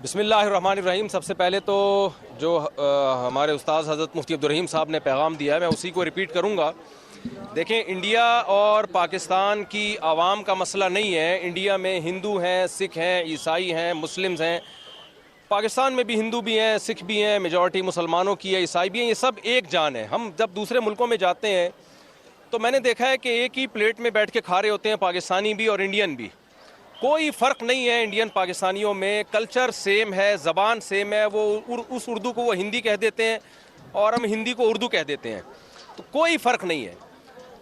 بسم اللہ الرحمن الرحیم۔ سب سے پہلے تو جو ہمارے استاذ حضرت مفتی عبدالرحیم صاحب نے پیغام دیا ہے میں اسی کو ریپیٹ کروں گا۔ دیکھیں، انڈیا اور پاکستان کی عوام کا مسئلہ نہیں ہے۔ انڈیا میں ہندو ہیں، سکھ ہیں، عیسائی ہیں، مسلمز ہیں۔ پاکستان میں بھی ہندو بھی ہیں، سکھ بھی ہیں، میجورٹی مسلمانوں کی ہے، عیسائی بھی ہیں، یہ سب ایک جان ہے۔ ہم جب دوسرے ملکوں میں جاتے ہیں تو میں نے دیکھا ہے کہ ایک ہی پلیٹ میں بیٹھ کے کھا رہے ہوتے ہیں، پاکستانی بھی اور انڈین بھی۔ کوئی فرق نہیں ہے انڈین پاکستانیوں میں، کلچر سیم ہے، زبان سیم ہے۔ وہ اس اردو کو وہ ہندی کہہ دیتے ہیں اور ہم ہندی کو اردو کہہ دیتے ہیں، تو کوئی فرق نہیں ہے۔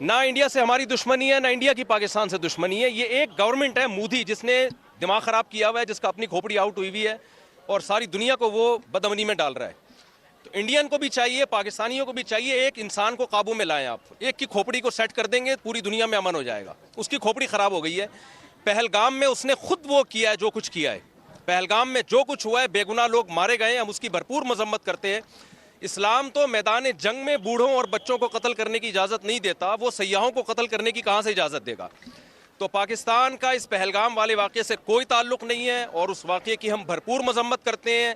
نہ انڈیا سے ہماری دشمنی ہے، نہ انڈیا کی پاکستان سے دشمنی ہے۔ یہ ایک گورنمنٹ ہے مودی، جس نے دماغ خراب کیا ہوا ہے، جس کا اپنی کھوپڑی آؤٹ ہوئی ہوئی ہے اور ساری دنیا کو وہ بدامنی میں ڈال رہا ہے۔ تو انڈین کو بھی چاہیے، پاکستانیوں کو بھی چاہیے، ایک انسان کو قابو میں لائیں۔ آپ ایک کی کھوپڑی کو سیٹ کر دیں گے، پوری دنیا میں امن ہو جائے گا۔ اس کی کھوپڑی خراب ہو گئی ہے۔ پہلگام میں اس نے خود وہ کیا ہے جو کچھ کیا ہے۔ پہلگام میں جو کچھ ہوا ہے، بے گناہ لوگ مارے گئے ہیں، ہم اس کی بھرپور مذمت کرتے ہیں۔ اسلام تو میدان جنگ میں بوڑھوں اور بچوں کو قتل کرنے کی اجازت نہیں دیتا، وہ سیاحوں کو قتل کرنے کی کہاں سے اجازت دے گا؟ تو پاکستان کا اس پہلگام والے واقعے سے کوئی تعلق نہیں ہے اور اس واقعے کی ہم بھرپور مذمت کرتے ہیں۔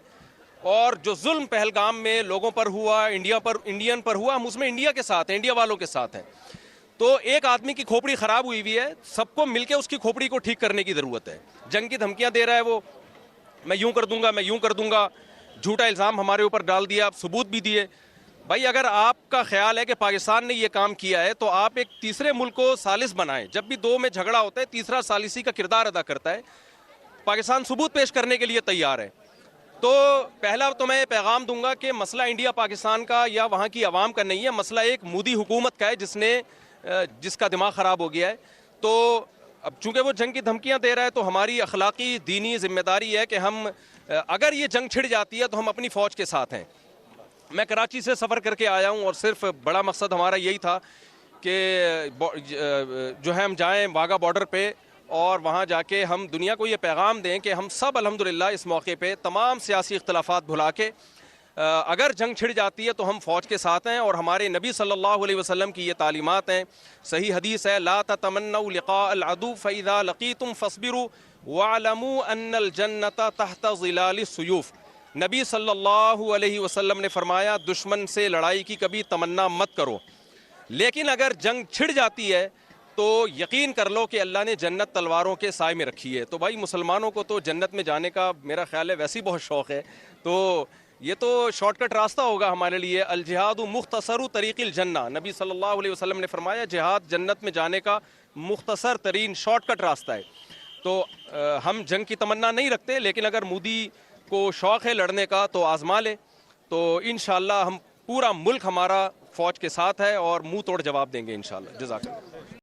اور جو ظلم پہلگام میں لوگوں پر ہوا، انڈین پر ہوا، ہم اس میں انڈیا کے ساتھ ہیں، انڈیا والوں کے ساتھ ہیں۔ تو ایک آدمی کی کھوپڑی خراب ہوئی ہوئی ہے، سب کو مل کے اس کی کھوپڑی کو ٹھیک کرنے کی ضرورت ہے۔ جنگ کی دھمکیاں دے رہا ہے وہ، میں یوں کر دوں گا، میں یوں کر دوں گا، جھوٹا الزام ہمارے اوپر ڈال دیا، ثبوت بھی دیے۔ بھائی اگر آپ کا خیال ہے کہ پاکستان نے یہ کام کیا ہے تو آپ ایک تیسرے ملک کو ثالث بنائیں۔ جب بھی دو میں جھگڑا ہوتا ہے، تیسرا ثالثی کا کردار ادا کرتا ہے۔ پاکستان ثبوت پیش کرنے کے لیے تیار ہے۔ تو پہلا تو میں یہ پیغام دوں گا کہ مسئلہ انڈیا پاکستان کا یا وہاں کی عوام کا نہیں ہے، مسئلہ ایک مودی حکومت کا ہے جس کا دماغ خراب ہو گیا ہے۔ تو اب چونکہ وہ جنگ کی دھمکیاں دے رہا ہے تو ہماری اخلاقی دینی ذمہ داری ہے کہ ہم اگر یہ جنگ چھڑ جاتی ہے تو ہم اپنی فوج کے ساتھ ہیں۔ میں کراچی سے سفر کر کے آیا ہوں اور صرف بڑا مقصد ہمارا یہی تھا کہ جو ہے ہم جائیں واگا بارڈر پہ اور وہاں جا کے ہم دنیا کو یہ پیغام دیں کہ ہم سب الحمدللہ اس موقع پہ تمام سیاسی اختلافات بھلا کے اگر جنگ چھڑ جاتی ہے تو ہم فوج کے ساتھ ہیں۔ اور ہمارے نبی صلی اللہ علیہ وسلم کی یہ تعلیمات ہیں، صحیح حدیث ہے، لا تتمنوا لقاء العدو فاذا لقيتم فاصبروا واعلموا ان الجنة تحت ظلال السيوف۔ نبی صلی اللہ علیہ وسلم نے فرمایا دشمن سے لڑائی کی کبھی تمنا مت کرو، لیکن اگر جنگ چھڑ جاتی ہے تو یقین کر لو کہ اللہ نے جنت تلواروں کے سائے میں رکھی ہے۔ تو بھائی مسلمانوں کو تو جنت میں جانے کا میرا خیال ہے ویسے ہی بہت شوق ہے، تو یہ تو شارٹ کٹ راستہ ہوگا ہمارے لیے۔ الجہاد مختصر طریق الجنہ، نبی صلی اللہ علیہ وسلم نے فرمایا جہاد جنت میں جانے کا مختصر ترین شارٹ کٹ راستہ ہے۔ تو ہم جنگ کی تمنا نہیں رکھتے، لیکن اگر مودی کو شوق ہے لڑنے کا تو آزما لے۔ تو انشاءاللہ ہم پورا ملک ہمارا فوج کے ساتھ ہے اور منہ توڑ جواب دیں گے انشاءاللہ۔ جزاک اللہ۔